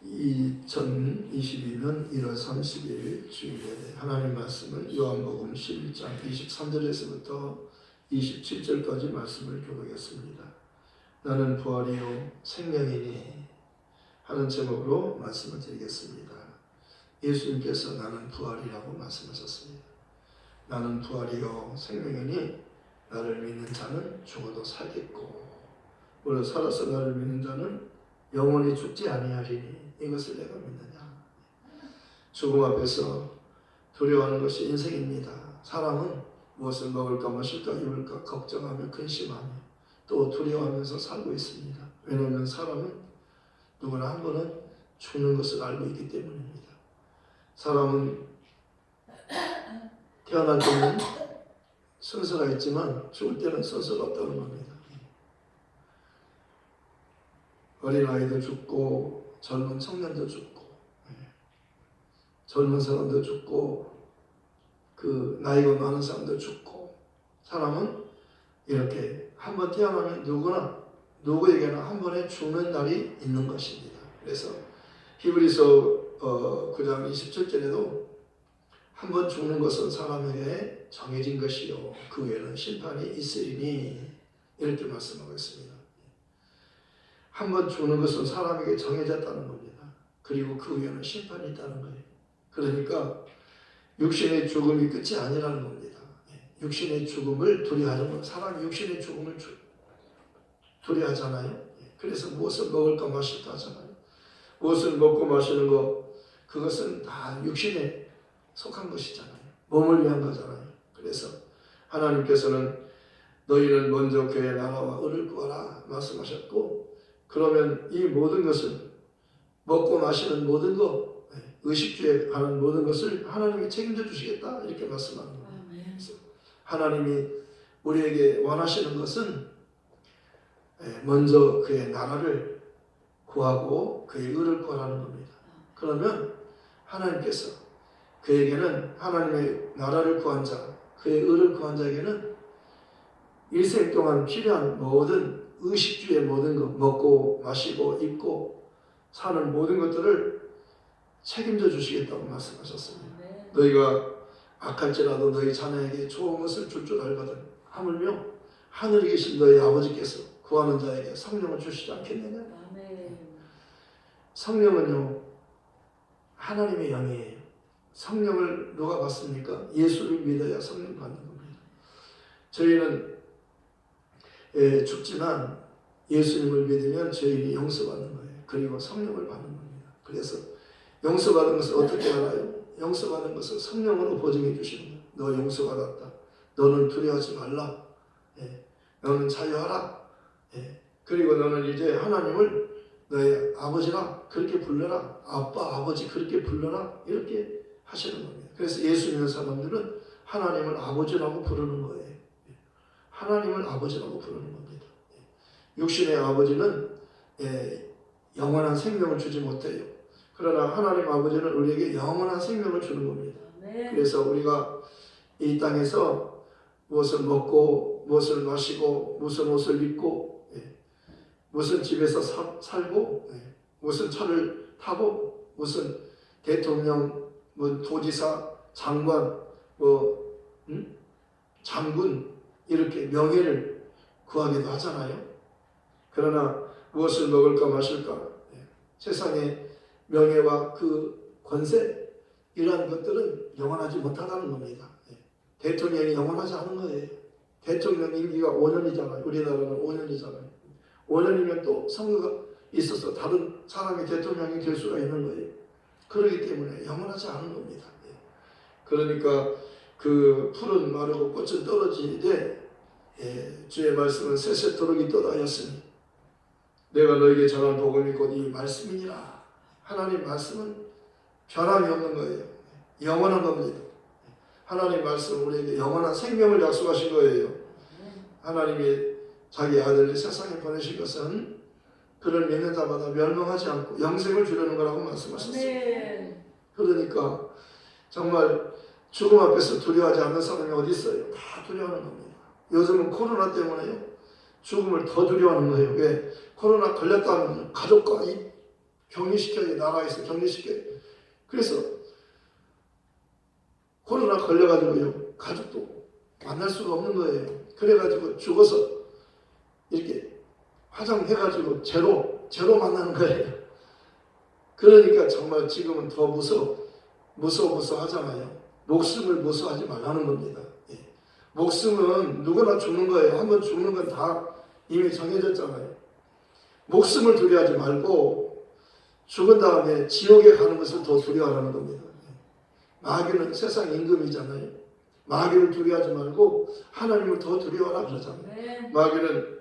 2022년 1월 30일 주일에 하나님 말씀은 요한복음 11장 23절에서부터 27절까지 말씀을 교독했습니다. 나는 부활이요 생명이니 하는 제목으로 말씀을 드리겠습니다. 예수님께서 나는 부활이라고 말씀하셨습니다. 나는 부활이요 생명이니 나를 믿는 자는 죽어도 살겠고 물론 살아서 나를 믿는 자는 영원히 죽지 아니하리니 이것을 내가 믿느냐. 죽음 앞에서 두려워하는 것이 인생입니다. 사람은 무엇을 먹을까 마실까 입을까 걱정하며 근심하며 또 두려워하면서 살고 있습니다. 왜냐하면 사람은 누구나 한 번은 죽는 것을 알고 있기 때문입니다. 사람은 태어날 때는 순서가 있지만 죽을 때는 순서가 없다는 겁니다. 어린아이도 죽고 젊은 청년도 죽고 젊은 사람도 죽고 그 나이가 많은 사람도 죽고 사람은 이렇게 한 번 태어나면 누구에게나 한 번에 죽는 날이 있는 것입니다. 그래서 히브리서 9장 27절에도 한 번 죽는 것은 사람에게 정해진 것이요 그 후에는 심판이 있으리니 이렇게 말씀하고 있습니다. 한 번 죽는 것은 사람에게 정해졌다는 겁니다. 그리고 그 후에는 심판이 있다는 거예요. 그러니까 육신의 죽음이 끝이 아니라는 겁니다. 육신의 죽음을 두려워하는 건 사람이 육신의 죽음을 두려워하잖아요. 그래서 무엇을 먹을까 마실까 하잖아요. 무엇을 먹고 마시는 것 그것은 다 육신에 속한 것이잖아요. 몸을 위한 거잖아요. 그래서 하나님께서는 너희는 먼저 그의 나라와 의를 구하라 말씀하셨고 그러면 이 모든 것을 먹고 마시는 모든 것 의식주에 하는 모든 것을 하나님이 책임져 주시겠다 이렇게 말씀하는 겁니다. 그래서 하나님이 우리에게 원하시는 것은 먼저 그의 나라를 구하고 그의 의를 구하라는 겁니다. 그러면 하나님께서 그에게는 하나님의 나라를 구한 자, 그의 의를 구한 자에게는 일생 동안 필요한 모든 의식주의 모든 것, 먹고 마시고 입고 사는 모든 것들을 책임져 주시겠다고 말씀하셨습니다. 너희가 악할지라도 너희 자녀에게 좋은 것을 줄 줄 알거든 하물며 하늘에 계신 너희 아버지께서 구하는 자에게 성령을 주시지 않겠느냐. 성령은요 하나님의 영이에요. 성령을 누가 받습니까? 예수를 믿어야 성령 받는 겁니다. 저희는 죽지만 예수님을 믿으면 저희는 용서받는 거예요. 그리고 성령을 받는 겁니다. 그래서 용서받은 것을 어떻게 알아요? 용서받은 것을 성령으로 보증해 주시는 거예요. 너 용서받았다. 너는 두려워하지 말라. 너는 자유하라. 그리고 너는 이제 하나님을 너의 아버지라 그렇게 불러라. 아빠, 아버지 그렇게 불러라. 이렇게 하시는 겁니다. 그래서 예수 믿는 사람들은 하나님을 아버지라고 부르는 거예요. 하나님을 아버지라고 부르는 겁니다. 육신의 아버지는 영원한 생명을 주지 못해요. 그러나 하나님 아버지는 우리에게 영원한 생명을 주는 겁니다. 그래서 우리가 이 땅에서 무엇을 먹고 무엇을 마시고 무슨 옷을 입고 무슨 집에서 살고 무슨 차를 타고 무슨 대통령 뭐 도지사 장관 장군 이렇게 명예를 구하기도 하잖아요. 그러나 무엇을 먹을까 마실까 세상의 명예와 그 권세 이러한 것들은 영원하지 못하다는 겁니다. 대통령이 영원하지 않은 거예요. 대통령 임기가 5년이잖아요. 우리나라는 5년이잖아요. 5년이면 또 선거가 있어서 다른 사람이 대통령이 될 수가 있는 거예요. 그렇기 때문에 영원하지 않은 겁니다. 그러니까 그 풀은 마르고 꽃은 떨어지되 주의 말씀은 세세토록이 떠다녔으니 내가 너에게 전한 복음이 곧 이 말씀이니라. 하나님 말씀은 변함이 없는 거예요. 영원한 겁니다. 하나님 말씀은 우리에게 영원한 생명을 약속하신 거예요. 하나님이 자기 아들을 세상에 보내신 것은 그를 믿는 자마다 멸망하지 않고 영생을 주려는 거라고 말씀하셨어요. 그러니까 정말 죽음 앞에서 두려워하지 않는 사람이 어디 있어요? 다 두려워하는 겁니다. 요즘은 코로나 때문에요. 죽음을 더 두려워하는 거예요. 왜? 코로나 걸렸다면 가족과 격리시켜야 나라에서 격리시켜야. 그래서 코로나 걸려가지고요 가족도 만날 수가 없는 거예요. 그래가지고 죽어서 이렇게 화장해가지고 죄로 만나는 거예요. 그러니까 정말 지금은 더 무서워 하잖아요. 목숨을 무서워하지 말라는 겁니다. 예. 목숨은 누구나 죽는 거예요. 한번 죽는 건 다 이미 정해졌잖아요. 목숨을 두려워하지 말고 죽은 다음에 지옥에 가는 것을 더 두려워하는 겁니다. 마귀는 세상 임금이잖아요. 마귀를 두려워하지 말고 하나님을 더 두려워하라 그러잖아요. 마귀는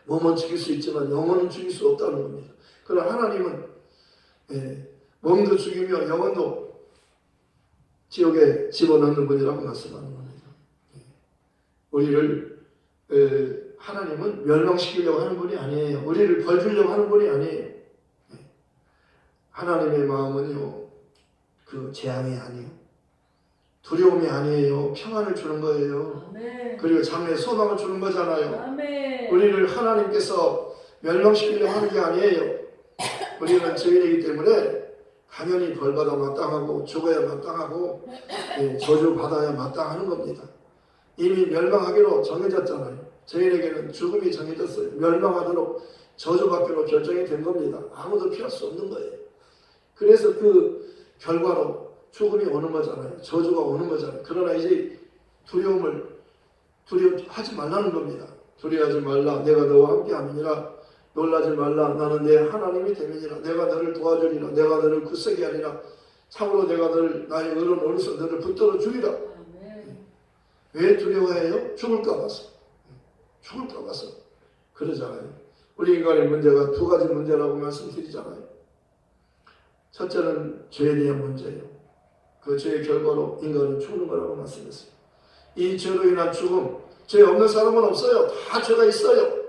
몸은 죽일 수 있지만 영혼은 죽일 수 없다는 겁니다. 그러나 하나님은 몸도 죽이며 영혼도 지옥에 집어넣는 분이라고 말씀하는 겁니다. 우리를 하나님은 멸망시키려고 하는 분이 아니에요. 우리를 벌 주려고 하는 분이 아니에요. 하나님의 마음은요, 그 재앙이 아니에요. 두려움이 아니에요. 평안을 주는 거예요. 아멘. 그리고 장래의 소망을 주는 거잖아요. 아멘. 우리를 하나님께서 멸망시키려고 하는 게 아니에요. 우리는 죄인이기 때문에 당연히 벌받아 마땅하고 죽어야 마땅하고 저주받아야 마땅하는 겁니다. 이미 멸망하기로 정해졌잖아요. 저희에게는 죽음이 정해졌어요. 멸망하도록 저주받기로 결정이 된 겁니다. 아무도 피할 수 없는 거예요. 그래서 그 결과로 죽음이 오는 거잖아요. 저주가 오는 거잖아요. 그러나 이제 두려워하지 말라는 겁니다. 두려워하지 말라. 내가 너와 함께 함이니라. 놀라지 말라. 나는 내 하나님이 됨이니라. 내가 너를 도와주리라. 내가 너를 굳세게 하리라. 참으로 내가 너를 나의 의로운 오른손 너를 붙들어 주리라. 왜 두려워해요? 죽을까 봐서. 죽을까 봐서 그러잖아요. 우리 인간의 문제가 두 가지 문제라고 말씀드리잖아요. 첫째는 죄에 대한 문제예요. 그 죄의 결과로 인간은 죽는 거라고 말씀했어요. 이 죄로 인한 죽음, 죄 없는 사람은 없어요. 다 죄가 있어요.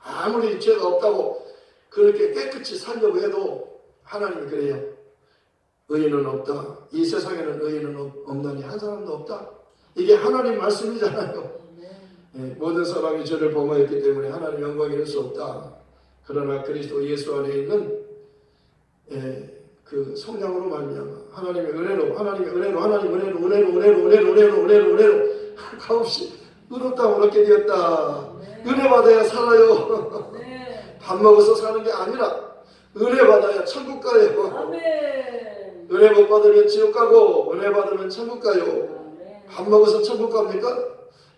아무리 죄가 없다고 그렇게 깨끗이 살려고 해도 하나님이 그래요. 의인은 없다. 이 세상에는 의인은 없나니 한 사람도 없다. 이게 하나님 말씀이잖아요. 모든 사람이 죄를 범하였기 때문에 하나님 영광이 될 수 없다. 그러나 그리스도 예수 안에 있는 그 성령으로 말미암아 하나님의 은혜로 가없이 의롭다고 얻게 되었다. 은혜 받아야 살아요. 밥 먹어서 사는 게 아니라 은혜 받아야 천국 가요. 은혜 못 받으면 지옥 가고 은혜 받으면 천국 가요. 밥 먹어서 천국 갑니까?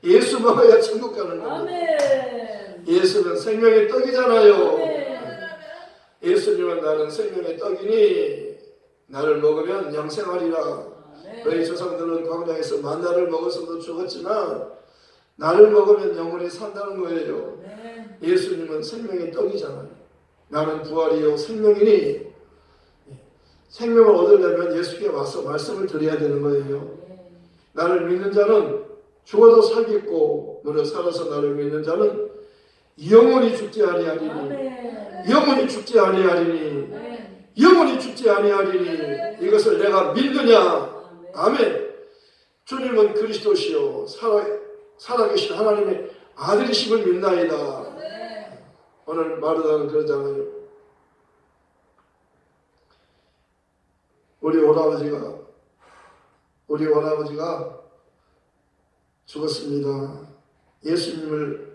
예수 먹어야 천국 가는 겁니다. 예수는 생명의 떡이잖아요. 예수님은 나는 생명의 떡이니 나를 먹으면 영생하리라. 너희 조상들은 광야에서 만나를 먹어서도 죽었지만 나를 먹으면 영원히 산다는 거예요. 예수님은 생명의 떡이잖아요. 나는 부활이요 생명이니 생명을 얻으려면 예수께 와서 말씀을 드려야 되는 거예요. 나를 믿는 자는 죽어도 살겠고 너를 살아서 나를 믿는 자는 영원히 죽지 아니하리니 영원히 죽지 아니하리니 영원히 죽지 아니하리니 이것을 내가 믿느냐. 아멘. 주님은 그리스도시요 살아계신 하나님의 아들이심을 믿나이다. 오늘 마르다는 그러잖아요. 우리 오라버지가 죽었습니다. 예수님을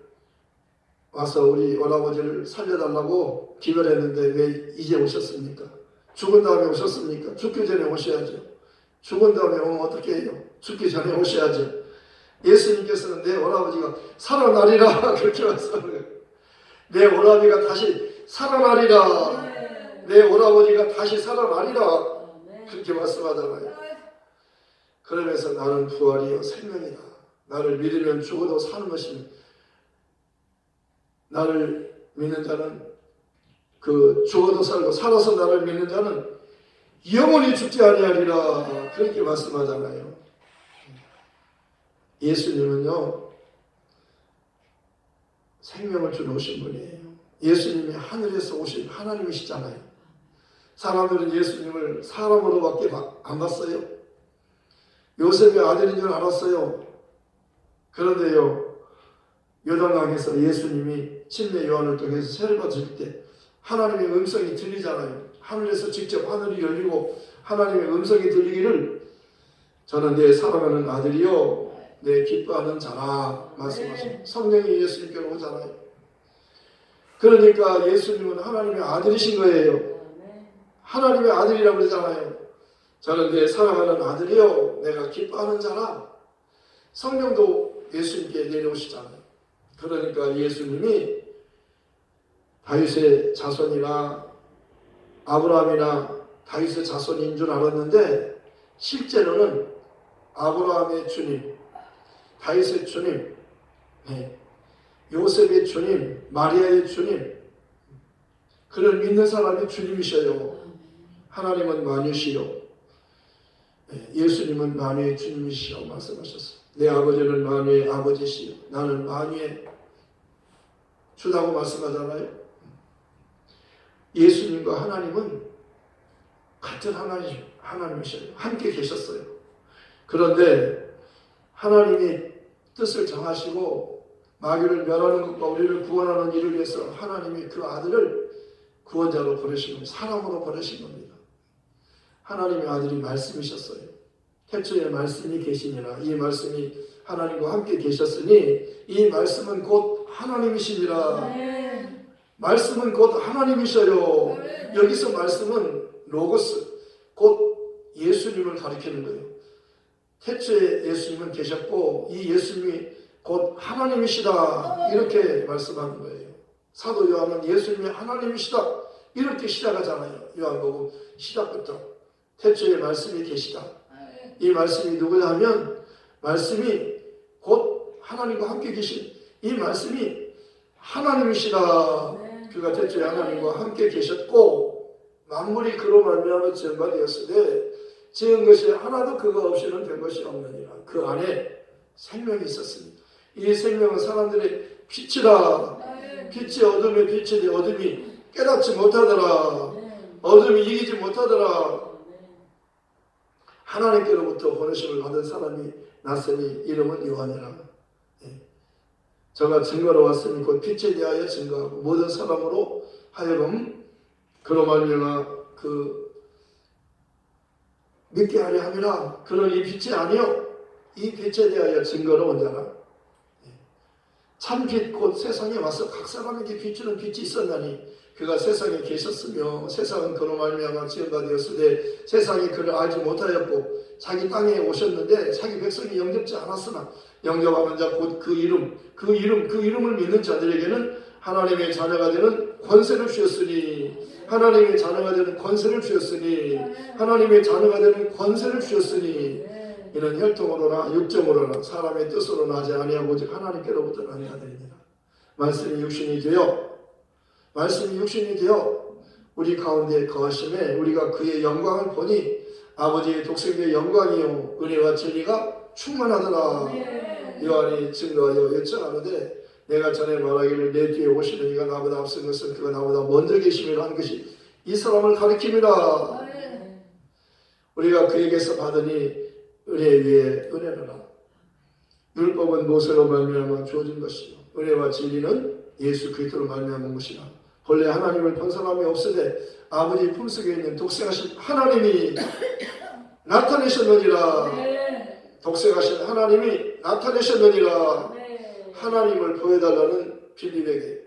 와서 우리 오라버지를 살려달라고 기별했는데 왜 이제 오셨습니까? 죽은 다음에 오셨습니까? 죽기 전에 오셔야죠. 죽은 다음에 오면 어떻게 해요? 죽기 전에 오셔야죠. 예수님께서는 내 오라버지가 살아나리라 그렇게 말씀하는 거예요. 내 오라버지가 다시 살아나리라. 내 오라버지가 다시 살아나리라 그렇게 말씀하잖아요. 그러면서 나는 부활이요 생명이다. 나를 믿으면 죽어도 사는 것입니다. 나를 믿는 자는 그 죽어도 살고 살아서 나를 믿는 자는 영원히 죽지 아니하리라 그렇게 말씀하잖아요. 예수님은요 생명을 주러 오신 분이에요. 예수님이 하늘에서 오신 하나님이시잖아요. 사람들은 예수님을 사람으로밖에 안 봤어요. 요셉의 아들인 줄 알았어요. 그런데요 요단강에서 예수님이 침례 요한을 통해서 세례 받으실 때 하나님의 음성이 들리잖아요. 하늘에서 직접 하늘이 열리고 하나님의 음성이 들리기를 저는 내 사랑하는 아들이요 내 기뻐하는 자라 말씀하십니다. 성령이 예수님께로 오잖아요. 그러니까 예수님은 하나님의 아들이신 거예요. 하나님의 아들이라고 그러잖아요. 저는 내 사랑하는 아들이요 내가 기뻐하는 자라. 성령도 예수님께 내려오시잖아요. 그러니까 예수님이 다윗의 자손이나 아브라함이나 다윗의 자손인 줄 알았는데 실제로는 아브라함의 주님, 다윗의 주님, 요셉의 주님, 마리아의 주님, 그를 믿는 사람이 주님이셔요. 하나님은 만유시요, 예수님은 만유의 주님이시라고 말씀하셨어요. 내 아버지는 만유의 아버지시요, 나는 만유의 주다고 말씀하잖아요. 예수님과 하나님은 같은 하나님이셔요. 함께 계셨어요. 그런데 하나님이 뜻을 정하시고 마귀를 멸하는 것과 우리를 구원하는 일을 위해서 하나님이 그 아들을 구원자로 보내신 겁니다. 사람으로 보내신 겁니다. 하나님의 아들이 말씀이셨어요. 태초에 말씀이 계시니라. 이 말씀이 하나님과 함께 계셨으니 이 말씀은 곧 하나님이시니라. 말씀은 곧 하나님이셔요. 여기서 말씀은 로고스, 곧 예수님을 가리키는 거예요. 태초에 예수님은 계셨고 이 예수님이 곧 하나님이시다 이렇게 말씀하는 거예요. 사도 요한은 예수님이 하나님이시다 이렇게 시작하잖아요. 요한복음 시작부터 태초에 말씀이 계시다. 이 말씀이 누구냐 하면 말씀이 곧 하나님과 함께 계신 이 말씀이 하나님이시다. 그가 태초에 하나님과 함께 계셨고 만물이 그로 말미암아 지은 바 되었으되 지은 것이 하나도 그가 없이는 된 것이 없느니라. 그 안에 생명이 있었습니다. 이 생명은 사람들의 빛이라. 빛이 어둠의 빛이되 어둠이 깨닫지 못하더라. 어둠이 이기지 못하더라. 하나님께로부터 보내심을 받은 사람이 났으니 이름은 요한이라. 저가 증거로 왔으니 곧 빛에 대하여 증거하고 모든 사람으로 하여금 그로 말미암아 믿게 하려 함이라. 그는 이 빛이 아니요 이 빛에 대하여 증거로 온 자라. 참빛 곧 세상에 와서 각 사람에게 비추는 빛이 있었나니 그가 세상에 계셨으며 세상은 그로 말미암아 지은 바 되었으되 세상이 그를 알지 못하였고 자기 땅에 오셨는데 자기 백성이 영접지 않았으나 영접하는 자 곧 그 이름을 믿는 자들에게는 하나님의 자녀가 되는 권세를 주셨으니 하나님의 자녀가 되는 권세를 주셨으니 하나님의 자녀가 되는 권세를 주셨으니 이는 혈통으로나 육정으로나 사람의 뜻으로 나지 아니하고 오직 하나님께로부터 나는 아들이니라. 말씀이 육신이 되어 우리 가운데 거하심에 우리가 그의 영광을 보니 아버지의 독생자의 영광이요 은혜와 진리가 충만하더라. 요한이 증거하여 여쭤가는데 내가 전에 말하기를 내 뒤에 오시는 이가 나보다 앞선 것은 그가 나보다 먼저 계심이라 한 것이 이 사람을 가리킵니다. 우리가 그에게서 받으니 은혜 위에 은혜로라. 율법은 모세로 말미암아 주어진 것이요 은혜와 진리는 예수 그리스도로 말미암은 것이라. 본래 하나님을 본 사람이 없으되 아버지 품속에 있는 독생하신 하나님이 나타내셨느니라. 독생하신 하나님이 나타내셨느니라. 하나님을 보여달라는 빌립에게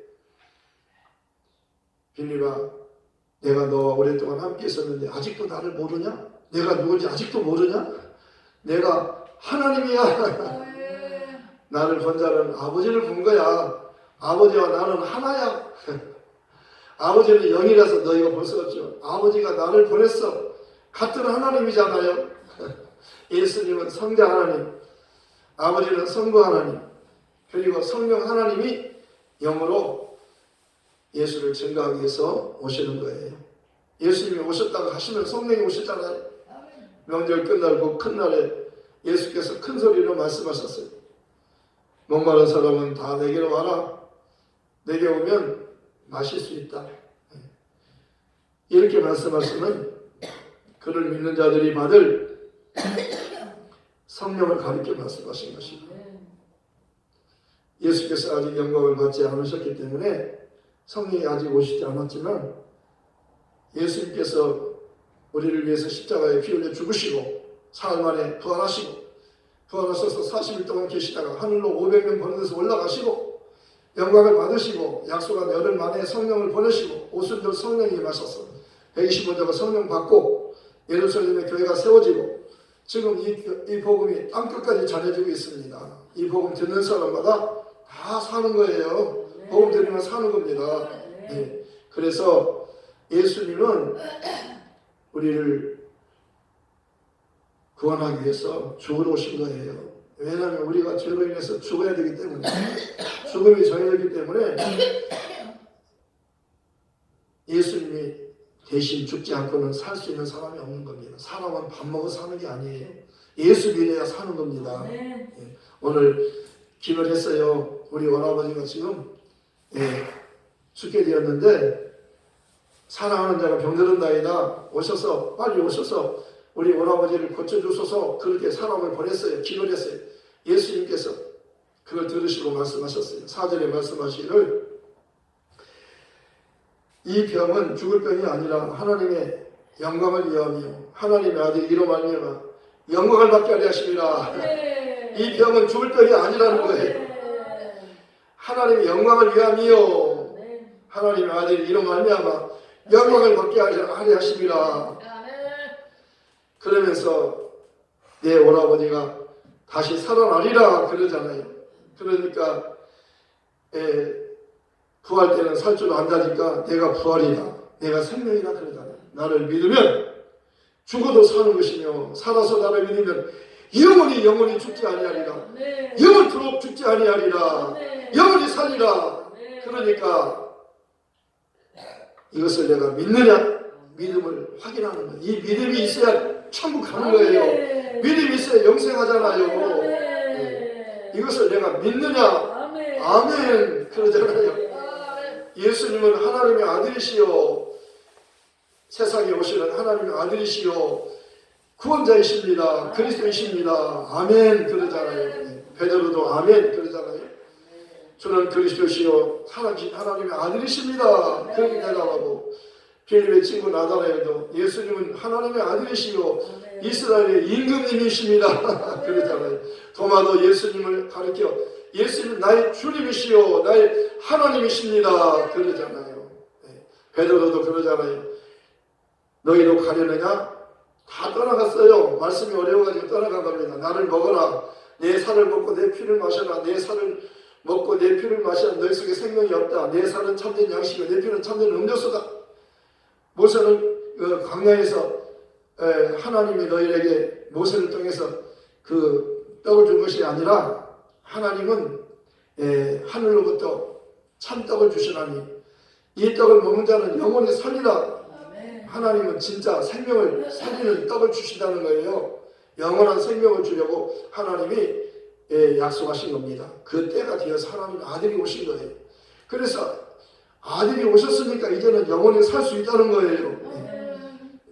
빌립아 내가 너와 오랫동안 함께 있었는데 아직도 나를 모르냐? 내가 누군지 아직도 모르냐? 내가 하나님이야. 나를 본 자는 아버지를 본 거야. 아버지와 나는 하나야. 아버지는 영이라서 너희가 볼 수 없죠. 아버지가 나를 보냈어. 같은 하나님이잖아요. 예수님은 성자 하나님, 아버지는 성부 하나님, 그리고 성령 하나님이 영으로 예수를 증거하기 위해서 오시는 거예요. 예수님이 오셨다고 하시면 성령이 오셨잖아요. 명절 끝날 그 큰 날에 예수께서 큰 소리로 말씀하셨어요. 목마른 사람은 다 내게로 와라. 내게 오면 마실 수 있다. 이렇게 말씀하시면 그를 믿는 자들이 받을 성령을 가리켜 말씀하신 것입니다. 예수께서 아직 영광을 받지 않으셨기 때문에 성령이 아직 오시지 않았지만 예수님께서 우리를 위해서 십자가에 피 흘려 죽으시고 사흘 만에 부활하시고 부활하셔서 40일 동안 계시다가 하늘로 500명 보내서 올라가시고 영광을 받으시고 약속한 열흘 만에 성령을 보내시고 오순절 성령이 임하셔서 125조가 성령 받고 예루살렘의 교회가 세워지고 지금 이 복음이 땅끝까지 전해지고 있습니다. 이 복음 듣는 사람마다 다 사는 거예요. 복음 들으면 사는 겁니다. 네. 그래서 예수님은 우리를 구원하기 위해서 죽으러 오신 거예요. 왜냐하면 우리가 죄로 인해서 죽어야 되기 때문에 죽음이 정해졌기 때문에 예수님이 대신 죽지 않고는 살 수 있는 사람이 없는 겁니다. 사람은 밥 먹어 사는 게 아니에요. 예수 믿어야 사는 겁니다. 예. 오늘 기도했어요. 우리 원아버지가 지금 죽게 되었는데 사랑하는 자가 병들었나이다 오셔서 빨리 오셔서 우리 원아버지를 고쳐주소서 그렇게 사람을 보냈어요. 기도를 했어요. 예수님께서 그걸 들으시고 말씀하셨어요. 4절에 말씀하시기를 이 병은 죽을 병이 아니라 하나님의 영광을 위하며 하나님의 아들 이로 말미암아 영광을 받게 하려 하심이라. 이 병은 죽을 병이 아니라는 거예요. 하나님의 영광을 위하며 하나님의 아들 이로 말미암아 영광을 받게 하려 하심이라. 그러면서 내 오라버니가 다시 살아나리라 그러잖아요. 그러니까 부활 때는 살 줄 안다니까 내가 부활이다, 내가 생명이다 그러잖아요. 나를 믿으면 죽어도 사는 것이며 살아서 나를 믿으면 영원히 죽지 아니하리라. 영원토록 죽지 아니하리라. 영원히 살리라. 그러니까 이것을 내가 믿느냐? 믿음을 확인하는 거예요. 이 믿음이 있어야 천국 가는 거예요. 믿음이 있어야 영생하잖아요. 네. 이것을 내가 믿느냐? 아멘 그러잖아요. 예수님은 하나님의 아들이시요 세상에 오시는 하나님의 아들이시요 구원자이십니다. 그리스도이십니다. 아멘 그러잖아요. 네. 베드로도 아멘 그러잖아요. 저는 그리스도시요 살아계신 하나님의 아들이십니다. 그렇게 대답하고 빌립의 친구 나다나엘도 예수님은 하나님의 아들이시요 이스라엘의 임금님이십니다. 그러잖아요. 도마도 예수님을 가리켜 예수님 나의 주님이시요 나의 하나님이십니다. 그러잖아요. 네. 베드로도 그러잖아요. 너희도 가려느냐? 다 떠나갔어요. 말씀이 어려워가지고 떠나간 겁니다. 나를 먹어라. 내 살을 먹고 내 피를 마셔라. 내 살을 먹고 내 피를 마시라. 너희 속에 생명이 없다. 내 살은 참된 양식이고 내 피는 참된 음료수다. 모세는 광야에서 하나님이 너희에게 모세를 통해서 그 떡을 준 것이 아니라 하나님은 하늘로부터 참떡을 주시나니 이 떡을 먹는 자는 영원히 살리라. 하나님은 진짜 생명을 살리는 떡을 주시다는 거예요. 영원한 생명을 주려고 하나님이 약속하신 겁니다. 그 때가 되어서 하나님 아들이 오신 거예요. 그래서 아들이 오셨으니까 이제는 영원히 살 수 있다는 거예요.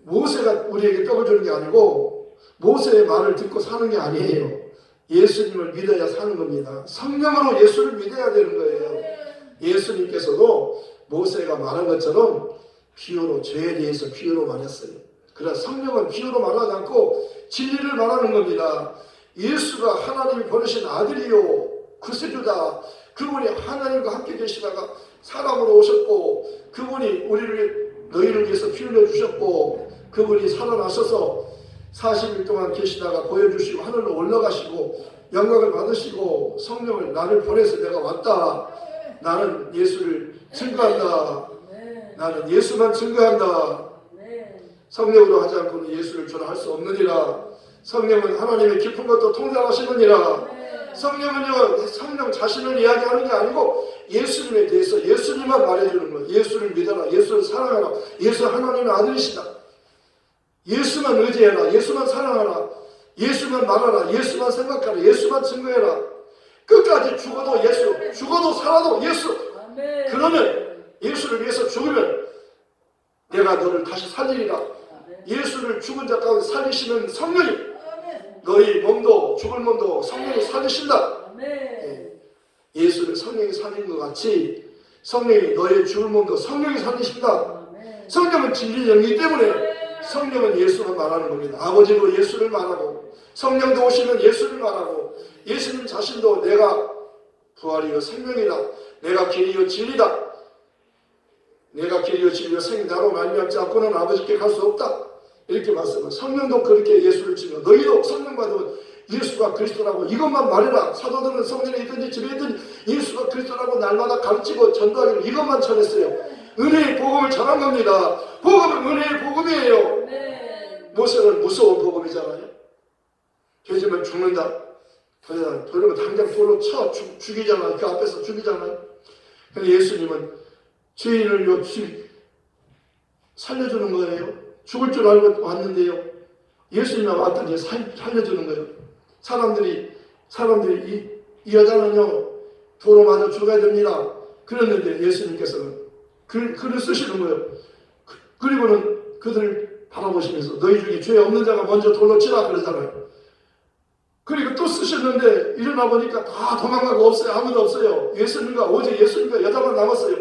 모세가 우리에게 떡을 주는 게 아니고 모세의 말을 듣고 사는 게 아니에요. 예수님을 믿어야 사는 겁니다. 성령으로 예수를 믿어야 되는 거예요. 예수님께서도 모세가 말한 것처럼 비유로 죄에 대해서 비유로 말했어요. 그래서 성령은 비유로 말하지 않고 진리를 말하는 겁니다. 예수가 하나님이 보내신 아들이요 구세주다. 그분이 하나님과 함께 계시다가 사람으로 오셨고 그분이 너희를 위해서 피 흘려 주셨고 그분이 살아나셔서 40일 동안 계시다가 보여주시고 하늘로 올라가시고 영광을 받으시고 성령을 나를 보내서 내가 왔다. 나는 예수를 증거한다. 나는 예수만 증거한다. 성령으로 하지 않고는 예수를 전할 수 없느니라. 성령은 하나님의 깊은 것도 통달하시느니라. 성령은요 성령 자신을 이야기하는 게 아니고 예수님에 대해서 예수님만 말해주는 거예요. 예수를 믿어라. 예수를 사랑하라. 예수 하나님의 아들이시다. 예수만 의지해라. 예수만 사랑하라. 예수만 말하라. 예수만 생각하라. 예수만 증거해라. 끝까지 죽어도 예수, 죽어도 살아도 예수. 그러면 예수를 위해서 죽으면 내가 너를 다시 살리리라. 예수를 죽은 자 가운데 살리시는 성령이 너희 몸도 죽을 몸도 성령이 살리신다. 예수를 성령이 살리는 것 같이 성령이 너의 죽을 몸도 성령이 살리신다. 성령은 진리 영이기 때문에 성령은 예수를 말하는 겁니다. 아버지도 예수를 말하고 성령도 오시면 예수를 말하고 예수님 자신도 내가 부활이요 생명이다. 내가 길이요 진리다. 내가 길이요 진리요 생명 나로 말미암지 않고는 아버지께 갈 수 없다. 이렇게 말씀을 성령도 그렇게 예수를 치며 너희도 성령 받으면 예수가 그리스도라고 이것만 말해라. 사도들은 성전에 있든지 집에 있든지 예수가 그리스도라고 날마다 가르치고 전도하기를 이것만 전했어요. 은혜의 복음을 전한 겁니다. 복음은 은혜의 복음이에요. 모세는 무서운 복음이잖아요. 죄지면 죽는다. 그러면 당장 돌로 쳐 죽이잖아요. 그 앞에서 죽이잖아요. 근데 예수님은 죄인을 살려주는 거예요. 죽을 줄 알고 왔는데요. 예수님이 왔더니 살려주는 거예요. 사람들이 이 여자는요 도로 맞아 죽어야 됩니다. 그랬는데 예수님께서는 글을 쓰시는 거예요. 그리고는 그들을 바라보시면서 너희 중에 죄 없는 자가 먼저 돌로 치라 그러잖아요. 그리고 또 쓰셨는데 일어나 보니까 다 도망가고 없어요. 아무도 없어요. 오직 예수님과 여자만 남았어요.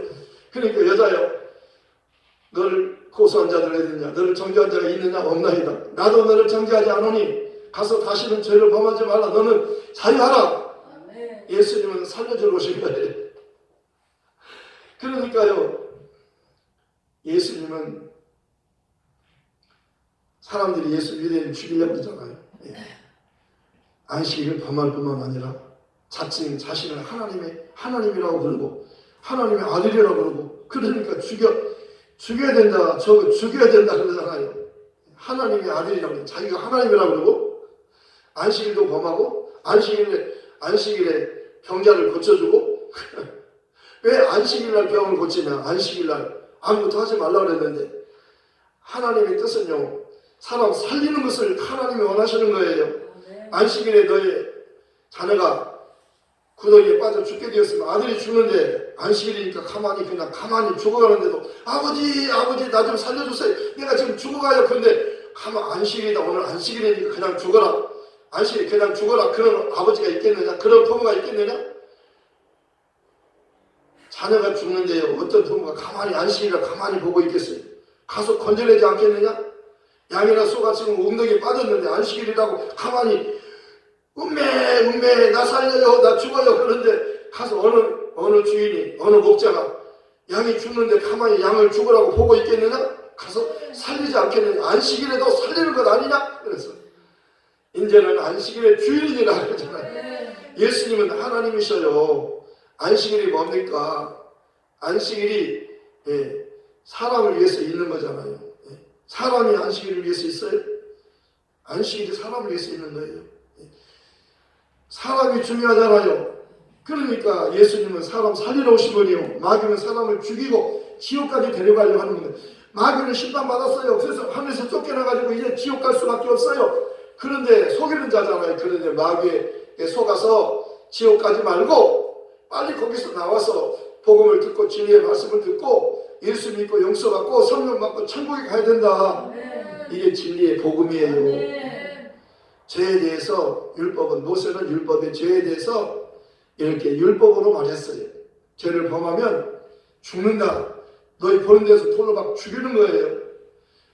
그러니까 여자여 너를 고소한 자들 어디냐? 너를 정죄한 자가 있느냐? 없나이다. 나도 너를 정죄하지 않으니 가서 다시는 죄를 범하지 말라. 너는 자유하라. 예수님은 살려주러 오신 거예요. 그러니까요 예수님은 사람들이 예수 유대인 죽이려고 그러잖아요. 안식일을 범할 뿐만 아니라 자신을 하나님이라고 그러고 하나님의 아들이라고 그러고 그러니까 죽여야 된다. 저거 죽여야 된다 그러잖아요. 하나님의 아들이라고 그러고 자기가 하나님이라고 그러고 안식일도 범하고 안식일에 병자를 고쳐주고 왜 안식일날 병을 고치냐? 안식일날 아무것도 하지 말라고 그랬는데 하나님의 뜻은요 사람 살리는 것을 하나님이 원하시는 거예요. 안식일에 너의 자녀가 구덩이에 빠져 죽게 되었으면 아들이 죽는데 안식일이니까 가만히 죽어가는데도 아버지 나 좀 살려주세요. 내가 지금 죽어가요. 근데 안식일이다. 오늘 안식일이니까 그냥 죽어라. 안식일 그냥 죽어라. 그런 아버지가 있겠느냐? 그런 부모가 있겠느냐? 자녀가 죽는데요. 어떤 부모가 안식일을 가만히 보고 있겠어요? 가서 건져내지 않겠느냐? 양이나 소가 지금 웅덩이에 빠졌는데 안식일이라고 가만히 음메 나 살려요 나 죽어요. 그런데 가서 어느 주인이 어느 목자가 양이 죽는데 가만히 양을 죽으라고 보고 있겠느냐? 가서 살리지 않겠느냐? 안식일에도 살리는 것 아니냐? 그래서 이제는 안식일의 주인이라 그러잖아요. 예수님은 하나님이셔요. 안식일이 뭡니까? 안식일이 사람을 위해서 있는 거잖아요. 사람이 안식일을 위해서 있어요? 안식일이 사람을 위해서 있는 거예요. 사람이 중요하잖아요. 그러니까 예수님은 사람 살리러 오신 분이요. 마귀는 사람을 죽이고 지옥까지 데려가려고 하는 겁니다. 마귀는 심판받았어요. 그래서 하늘에서 쫓겨나가지고 이제 지옥 갈 수밖에 없어요. 그런데 속이는 자잖아요. 그런데 마귀에 속아서 지옥 가지 말고 빨리 거기서 나와서 복음을 듣고 진리의 말씀을 듣고 예수 믿고 용서받고 성령 받고 천국에 가야 된다. 이게 진리의 복음이에요. 죄에 대해서 율법은 모세는 율법의 죄에 대해서 이렇게 율법으로 말했어요. 죄를 범하면 죽는다. 너희 보는 데서 돌로 막 죽이는 거예요.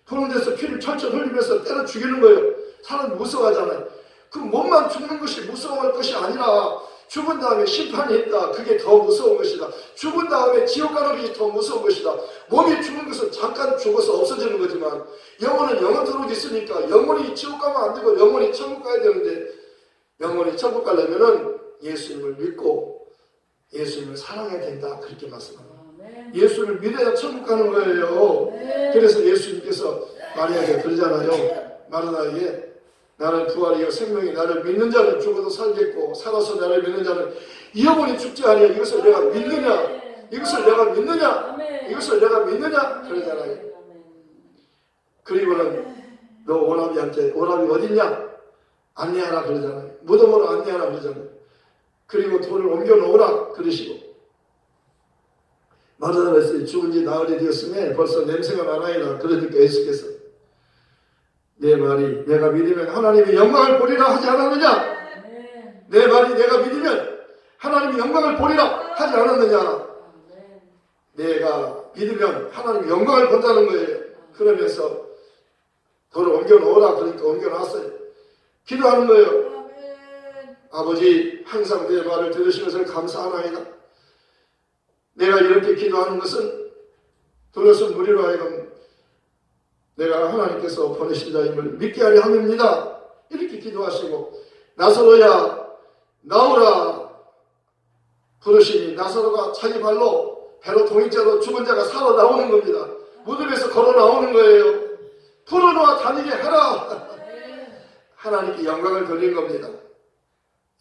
보는 데서 피를 철철 흘리면서 때려 죽이는 거예요. 사람 무서워하잖아요. 그 몸만 죽는 것이 무서워할 것이 아니라 죽은 다음에 심판이 있다. 그게 더 무서운 것이다. 죽은 다음에 지옥 가는 것이 더 무서운 것이다. 몸이 죽는 것은 잠깐 죽어서 없어지는 거지만 영혼은 영원토록 있으니까 영혼이 지옥 가면 안 되고 영혼이 천국 가야 되는데 영혼이 천국 가려면은 예수님을 믿고 예수님을 사랑해야 된다. 그렇게 말씀합니다. 예수를 믿어야 천국 가는 거예요. 그래서 예수님께서 마리아에게 그러잖아요. 마르다에게 나는 부활이요 생명이 나를 믿는 자는 죽어도 살겠고 살아서 나를 믿는 자는 영원히 죽지 아니야. 이것을 내가 믿느냐? 이것을 내가 믿느냐? 이것을 내가 믿느냐? 그러잖아요. 그리고는 너 오라비한테 오라비 어딨냐? 안내하라 그러잖아요. 무덤으로 안내하라 그러잖아요. 그리고 돌을 옮겨 놓으라 그러시고 마르다가 했어요. 죽은 지 나흘이 되었으면 벌써 냄새가 나나이다. 그러니까 예수께서 내 말이 내가 믿으면 하나님의 영광을 보리라 하지 않았느냐? 내 말이 내가 믿으면 하나님의 영광을 보리라 하지 않았느냐? 내가 믿으면 하나님 영광을 본다는 거예요. 그러면서 돌을 옮겨놓으라 그러니까 옮겨놨어요. 기도하는 거예요. 아버지 항상 내 말을 들으신 것을 감사하나이다. 내가 이렇게 기도하는 것은 들어선 무리로 하여금 내가 하나님께서 보내신 자임을 믿게 하려 함입니다. 이렇게 기도하시고 나사로야 나오라 부르시니 나사로가 자기 발로 배로 동인자로 죽은 자가 살아 나오는 겁니다. 무덤에서 걸어 나오는 거예요. 풀어놓아 다니게 하라. 하나님께 영광을 돌린 겁니다.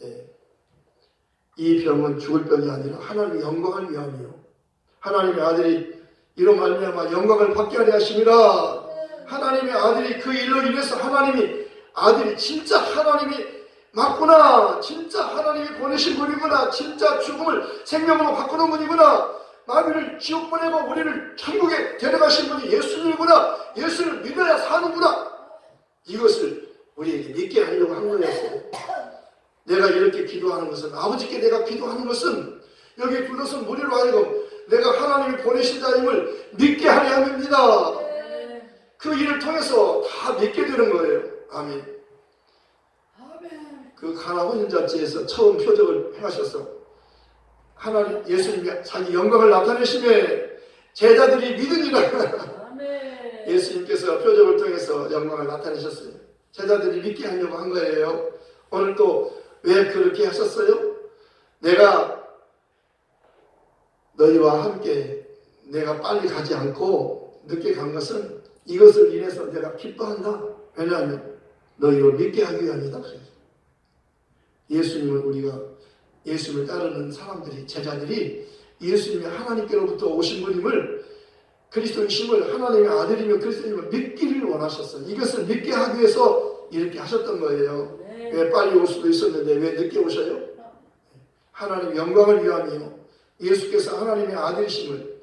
예. 이 병은 죽을 병이 아니라 하나님의 영광을 위함이요. 하나님의 아들이 이로 말미암아 영광을 받게 하려 하심이라. 하나님의 아들이 그 일로 인해서 하나님이 아들이 진짜 하나님이 맞구나. 진짜 하나님이 보내신 분이구나. 진짜 죽음을 생명으로 바꾸는 분이구나. 마귀를 지옥 보내고 우리를 천국에 데려가신 분이 예수님이구나. 예수를 믿어야 사는구나. 이것을 우리에게 믿게 하려고 한 거였어요. 내가 이렇게 기도하는 것은 아버지께 내가 기도하는 것은 여기 둘러선 무리로 하여금 내가 하나님이 보내신 자임을 믿게 하려 함입니다. 그 일을 통해서 다 믿게 되는 거예요. 아멘. 그 가나 혼인잔치에서 처음 표적을 행하셔서 하나님 예수님이 자기 영광을 나타내심에 제자들이 믿으니라. 예수님께서 표적을 통해서 영광을 나타내셨어요. 제자들이 믿게 하려고 한 거예요. 오늘 또 왜 그렇게 하셨어요? 내가 너희와 함께 내가 빨리 가지 않고 늦게 간 것은 이것을 인해서 내가 기뻐한다. 왜냐하면 너희를 믿게 하기 위함이다. 예수님을 우리가 예수님을 따르는 사람들이 제자들이 예수님이 하나님께로부터 오신 분임을 그리스도이심을 하나님의 아들이며 그리스도님을 믿기를 원하셨어요. 이것을 믿게 하기 위해서 이렇게 하셨던 거예요. 왜 빨리 올 수도 있었는데 왜 늦게 오셔요? 하나님의 영광을 위함이요. 예수께서 하나님의 아들이심을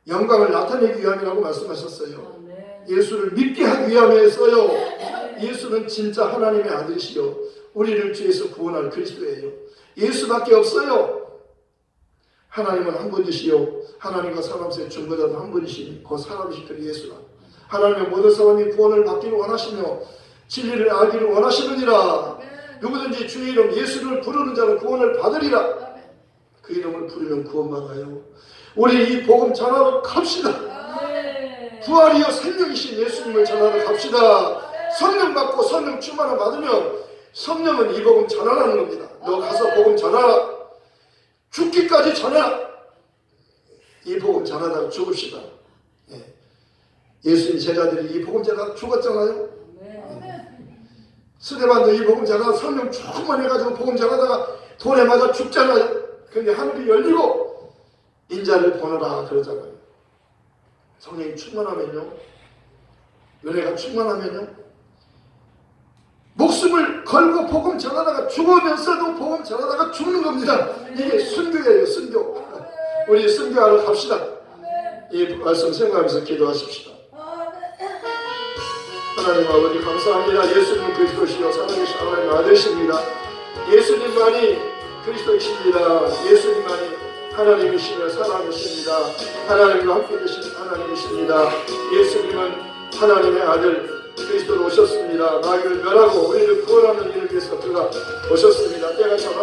영광을 나타내기 위함이라고 말씀하셨어요. 예수를 믿게 하기 위함이었어요. 예수는 진짜 하나님의 아들이시요 우리를 죄에서 구원할 그리스도예요. 예수밖에 없어요. 하나님은 한 분이시요 하나님과 사람 사이의 중보자는 한 분이시니 그 사람이시 그 예수라. 하나님의 모든 사람이 구원을 받기를 원하시며 진리를 알기를 원하시느니라. 누구든지 주의 이름 예수를 부르는 자는 구원을 받으리라. 그 이름을 부르면 구원받아요. 우리 이 복음 전하러 갑시다. 부활이요 생명이신 예수님을 전하러 갑시다. 성령 받고 성령 충만을 받으면 성령은 이 복음 전하라는 겁니다. 너 가서 복음 전하라. 죽기까지 전하라. 이 복음 전하다가 죽읍시다. 예수님 제자들이 이 복음 전하다가 죽었잖아요. 스데반도 이 복음 전하다가 성령 충만해가지고 복음 전하다가 돌에 맞아 죽잖아요. 근데 하늘이 열리고 인자를 보내라 그러잖아요. 성령이 충만하면요, 은혜가 충만하면요, 목숨을 걸고 복음 전하다가 죽으면서도 복음 전하다가 죽는 겁니다. 이게 순교예요. 순교. 우리 순교하러 갑시다. 이 말씀 생각하면서 기도하십시다. 하나님 아버지 감사합니다. 예수님 그리스도시여 살아계신 하나님 아들이십니다. 예수님만이 그리스도이십니다. 예수님만이 하나님이시며 사랑이십니다. 하나님과 함께 계신 하나님이십니다. 예수님은 하나님의 아들 그리스도로 오셨습니다. 마귀를 멸하고 우리를 구원하는 일을 위해서 그가 오셨습니다. 때가 참